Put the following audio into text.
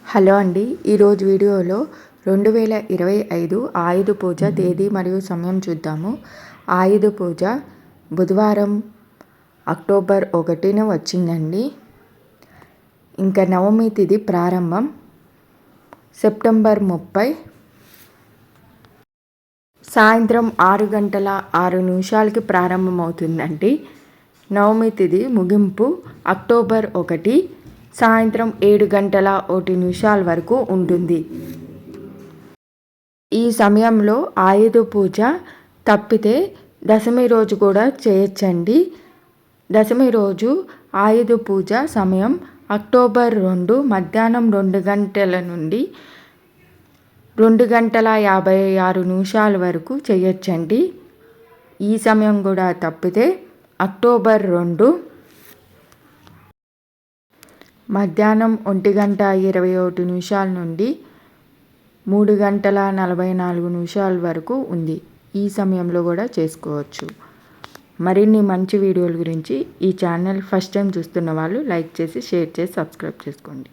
Hello అండి, ఈరోజు వీడియోలో 2025 ఆయుధ పూజ తేదీ మరియు సమయం చూద్దాము. ఆయుధ పూజ బుధవారం అక్టోబర్ 1న వచ్చిందండి. ఇంకా నవమి తిథి ప్రారంభం సెప్టెంబర్ 30 సాయంత్రం 6:06 ప్రారంభమవుతుందండి. నవమి తిథి ముగింపు అక్టోబర్ 1 సాయంత్రం 7:01 వరకు ఉంటుంది. ఈ సమయంలో ఆయుధ పూజ తప్పితే దశమి రోజు కూడా చేయొచ్చండి. దశమి రోజు ఆయుధ పూజ సమయం అక్టోబర్ 2 మధ్యాహ్నం 2 గంటల నుండి 2:56 వరకు చేయొచ్చండి. ఈ సమయం కూడా తప్పితే అక్టోబర్ 2 మధ్యాహ్నం 1:21 నుండి 3:44 వరకు ఉంది. ఈ సమయంలో కూడా చేసుకోవచ్చు. మరిన్ని మంచి వీడియోల గురించి ఈ ఛానల్ ఫస్ట్ టైం చూస్తున్న వాళ్ళు లైక్ చేసి, షేర్ చేసి, సబ్స్క్రైబ్ చేసుకోండి.